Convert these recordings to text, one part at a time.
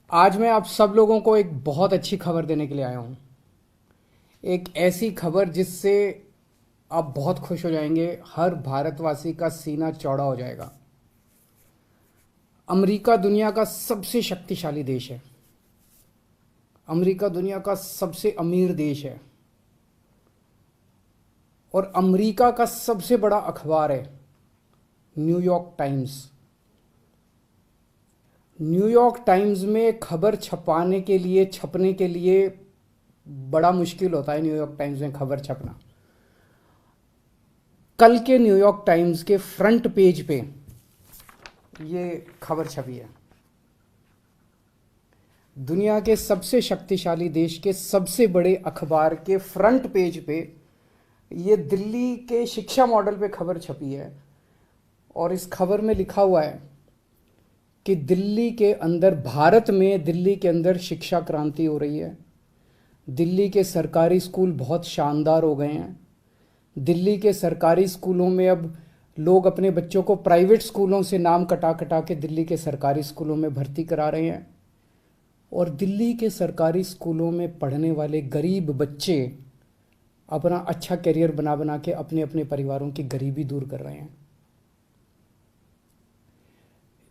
आज मैं आप सब लोगों को एक बहुत अच्छी खबर देने के लिए आया हूँ। एक ऐसी खबर जिससे आप बहुत खुश हो जाएंगे, हर भारतवासी का सीना चौड़ा हो जाएगा। अमेरिका दुनिया का सबसे शक्तिशाली देश है। अमेरिका दुनिया का सबसे अमीर देश है और अमेरिका का सबसे बड़ा अखबार है न्यूयॉर्क टाइम्स। न्यूयॉर्क टाइम्स में खबर छपने के लिए बड़ा मुश्किल होता है। न्यूयॉर्क टाइम्स में खबर छपना, कल के न्यूयॉर्क टाइम्स के फ्रंट पेज पे ये खबर छपी है। दुनिया के सबसे शक्तिशाली देश के सबसे बड़े अखबार के फ्रंट पेज पे ये दिल्ली के शिक्षा मॉडल पे खबर छपी है और इस खबर में लिखा हुआ है कि दिल्ली के अंदर शिक्षा क्रांति हो रही है। दिल्ली के सरकारी स्कूल बहुत शानदार हो गए हैं। दिल्ली के सरकारी स्कूलों में अब लोग अपने बच्चों को प्राइवेट स्कूलों से नाम कटा कटा के दिल्ली के सरकारी स्कूलों में भर्ती करा रहे हैं और दिल्ली के सरकारी स्कूलों में पढ़ने वाले गरीब बच्चे अपना अच्छा करियर बना बना के अपने अपने परिवारों की गरीबी दूर कर रहे हैं।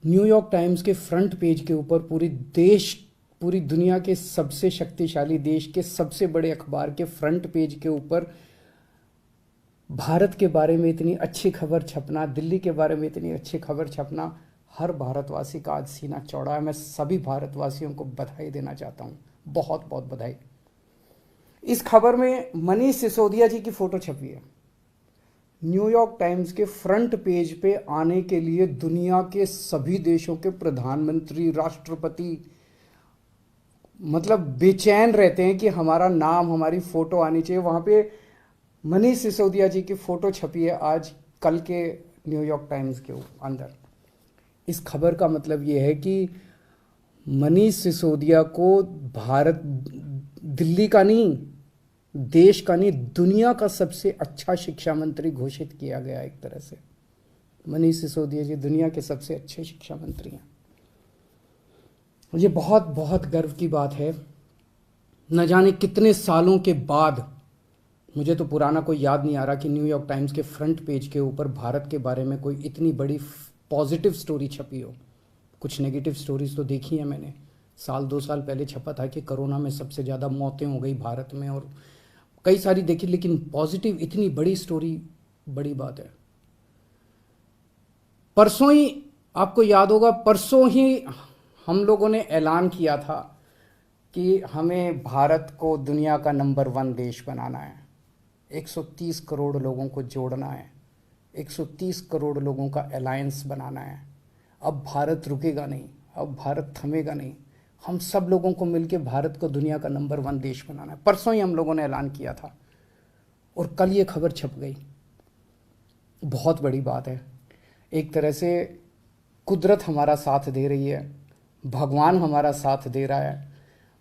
न्यूयॉर्क टाइम्स के फ्रंट पेज के ऊपर पूरी दुनिया के सबसे शक्तिशाली देश के सबसे बड़े अखबार के फ्रंट पेज के ऊपर भारत के बारे में इतनी अच्छी खबर छपना, दिल्ली के बारे में इतनी अच्छी खबर छपना, हर भारतवासी का आज सीना चौड़ा है। मैं सभी भारतवासियों को बधाई देना चाहता हूँ, बहुत बहुत बधाई। इस खबर में मनीष सिसोदिया जी की फोटो छपी है। न्यूयॉर्क टाइम्स के फ्रंट पेज पे आने के लिए दुनिया के सभी देशों के प्रधानमंत्री, राष्ट्रपति मतलब बेचैन रहते हैं कि हमारा नाम, हमारी फोटो आनी चाहिए। वहाँ पे मनीष सिसोदिया जी की फोटो छपी है आज कल के न्यूयॉर्क टाइम्स के अंदर। इस खबर का मतलब ये है कि मनीष सिसोदिया को भारत, दिल्ली का नहीं, देश का नहीं, दुनिया का सबसे अच्छा शिक्षा मंत्री घोषित किया गया। एक तरह से मनीष सिसोदिया जी दुनिया के सबसे अच्छे शिक्षा मंत्री हैं। ये बहुत बहुत गर्व की बात है। न जाने कितने सालों के बाद, मुझे तो पुराना कोई याद नहीं आ रहा कि न्यूयॉर्क टाइम्स के फ्रंट पेज के ऊपर भारत के बारे में कोई इतनी बड़ी पॉजिटिव स्टोरी छपी हो। कुछ नेगेटिव स्टोरीज तो देखी है मैंने। 1-2 साल पहले छपा था कि कोरोना में सबसे ज़्यादा मौतें हो गई भारत में और कई सारी देखी, लेकिन पॉजिटिव इतनी बड़ी स्टोरी बड़ी बात है। परसों ही, आपको याद होगा, परसों ही हम लोगों ने ऐलान किया था कि हमें भारत को दुनिया का नंबर 1 देश बनाना है। 130 करोड़ लोगों को जोड़ना है, 130 करोड़ लोगों का अलायंस बनाना है। अब भारत रुकेगा नहीं, अब भारत थमेगा नहीं। हम सब लोगों को मिलकर भारत को दुनिया का नंबर 1 देश बनाना है। परसों ही हम लोगों ने ऐलान किया था और कल ये खबर छप गई। बहुत बड़ी बात है। एक तरह से कुदरत हमारा साथ दे रही है, भगवान हमारा साथ दे रहा है।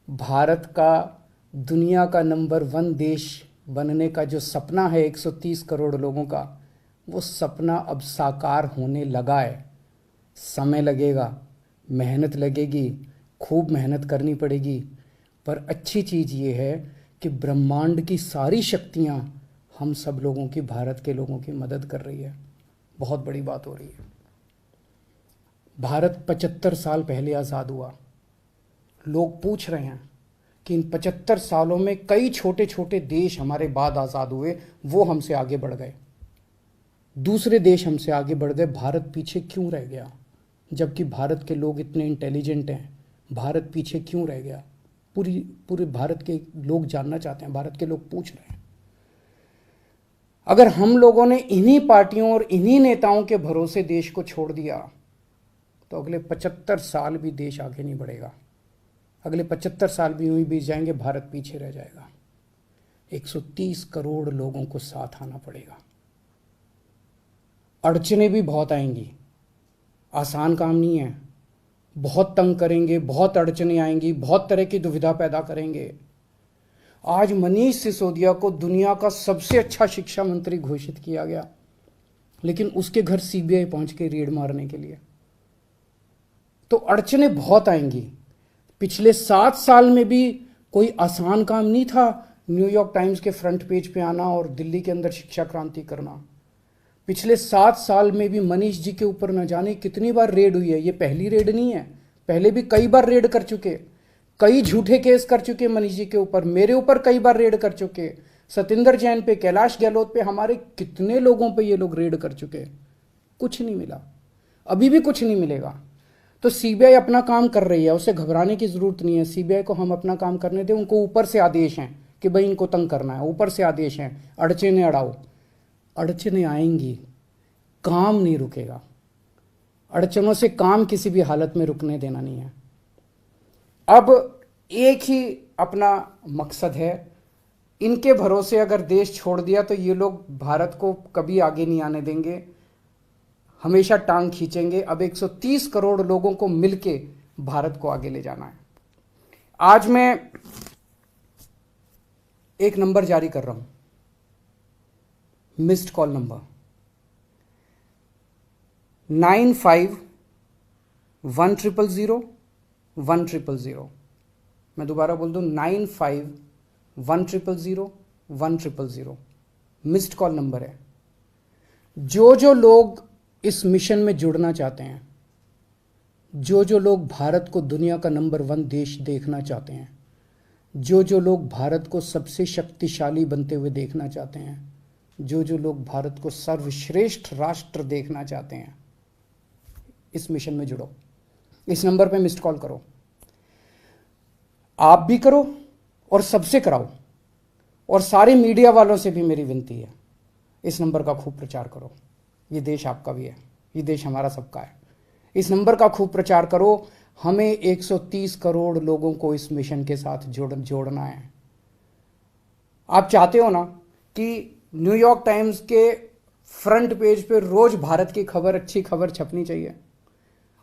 भारत का दुनिया का नंबर 1 देश बनने का जो सपना है 130 करोड़ लोगों का, वो सपना अब साकार होने लगा है। समय लगेगा, मेहनत लगेगी, खूब मेहनत करनी पड़ेगी, पर अच्छी चीज़ ये है कि ब्रह्मांड की सारी शक्तियाँ हम सब लोगों की, भारत के लोगों की मदद कर रही है। बहुत बड़ी बात हो रही है। भारत 75 साल पहले आज़ाद हुआ। लोग पूछ रहे हैं कि इन 75 सालों में कई छोटे छोटे देश हमारे बाद आज़ाद हुए, वो हमसे आगे बढ़ गए, दूसरे देश हमसे आगे बढ़ गए, भारत पीछे क्यों रह गया? जबकि भारत के लोग इतने इंटेलिजेंट हैं, भारत पीछे क्यों रह गया? पूरे भारत के लोग जानना चाहते हैं, भारत के लोग पूछ रहे हैं। अगर हम लोगों ने इन्हीं पार्टियों और इन्हीं नेताओं के भरोसे देश को छोड़ दिया तो अगले 75 साल भी देश आगे नहीं बढ़ेगा। अगले 75 साल भी यूं ही बीत जाएंगे, भारत पीछे रह जाएगा। 130 करोड़ लोगों को साथ आना पड़ेगा। अड़चने भी बहुत आएंगी, आसान काम नहीं है। बहुत तंग करेंगे, बहुत अड़चने आएंगी, बहुत तरह की दुविधा पैदा करेंगे। आज मनीष सिसोदिया को दुनिया का सबसे अच्छा शिक्षा मंत्री घोषित किया गया, लेकिन उसके घर सीबीआई पहुंच के रेड मारने के लिए। तो अड़चने बहुत आएंगी, पिछले 7 साल में भी कोई आसान काम नहीं था न्यूयॉर्क टाइम्स के फ्रंट पेज पे आना और दिल्ली के अंदर शिक्षा क्रांति करना। पिछले 7 साल में भी मनीष जी के ऊपर न जाने कितनी बार रेड हुई है। ये पहली रेड नहीं है, पहले भी कई बार रेड कर चुके, कई झूठे केस कर चुके मनीष जी के ऊपर, मेरे ऊपर कई बार रेड कर चुके, सतिंदर जैन पे, कैलाश गहलोत पे, हमारे कितने लोगों पे ये लोग रेड कर चुके, कुछ नहीं मिला, अभी भी कुछ नहीं मिलेगा। तो सीबीआई अपना काम कर रही है, उसे घबराने की जरूरत नहीं है। सीबीआई को हम अपना काम करने दें। उनको ऊपर से आदेश हैं कि भाई इनको तंग करना है, ऊपर से आदेश हैं, अड़चने अड़ाओ। अड़चने आएंगी, काम नहीं रुकेगा। अड़चनों से काम किसी भी हालत में रुकने देना नहीं है। अब एक ही अपना मकसद है, इनके भरोसे अगर देश छोड़ दिया तो ये लोग भारत को कभी आगे नहीं आने देंगे, हमेशा टांग खींचेंगे। अब 130 करोड़ लोगों को मिलके भारत को आगे ले जाना है। आज मैं एक नंबर जारी कर रहा हूं, मिस्ड कॉल नंबर 95100100 मैं दोबारा बोल दूं 95100100 मिस्ड कॉल नंबर है। जो लोग इस मिशन में जुड़ना चाहते हैं, जो लोग भारत को दुनिया का नंबर 1 देश देखना चाहते हैं, जो लोग भारत को सबसे शक्तिशाली बनते हुए देखना चाहते हैं, जो लोग भारत को सर्वश्रेष्ठ राष्ट्र देखना चाहते हैं, इस मिशन में जुड़ो। इस नंबर पे मिस्ड कॉल करो, आप भी करो और सबसे कराओ, और सारे मीडिया वालों से भी मेरी विनती है, इस नंबर का खूब प्रचार करो। ये देश आपका भी है, ये देश हमारा सबका है। इस नंबर का खूब प्रचार करो। हमें 130 करोड़ लोगों को इस मिशन के साथ जोड़ना है। आप चाहते हो ना कि न्यूयॉर्क टाइम्स के फ्रंट पेज पे रोज भारत की खबर, अच्छी खबर छपनी चाहिए।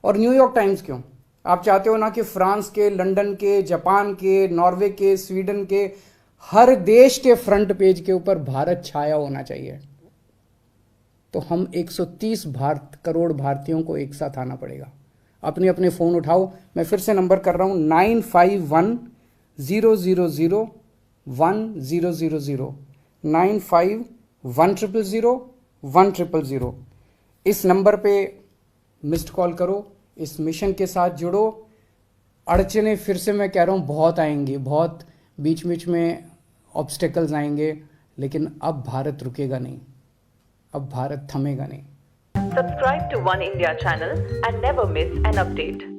और न्यूयॉर्क टाइम्स क्यों, आप चाहते हो ना कि फ्रांस के, लंदन के, जापान के, नॉर्वे के, स्वीडन के, हर देश के फ्रंट पेज के ऊपर भारत छाया होना चाहिए। तो हम 130 करोड़ भारतीयों को एक साथ आना पड़ेगा। अपने अपने फ़ोन उठाओ, मैं फिर से नंबर कर रहा हूँ 95100100 95100100 इस नंबर पे मिस्ड कॉल करो, इस मिशन के साथ जुड़ो। अड़चने फिर से मैं कह रहा हूँ बहुत आएंगी, बहुत बीच बीच में ऑब्स्टेकल्स आएंगे, लेकिन अब भारत रुकेगा नहीं, अब भारत थमेगा नहीं। Subscribe to One India channel and never miss an update.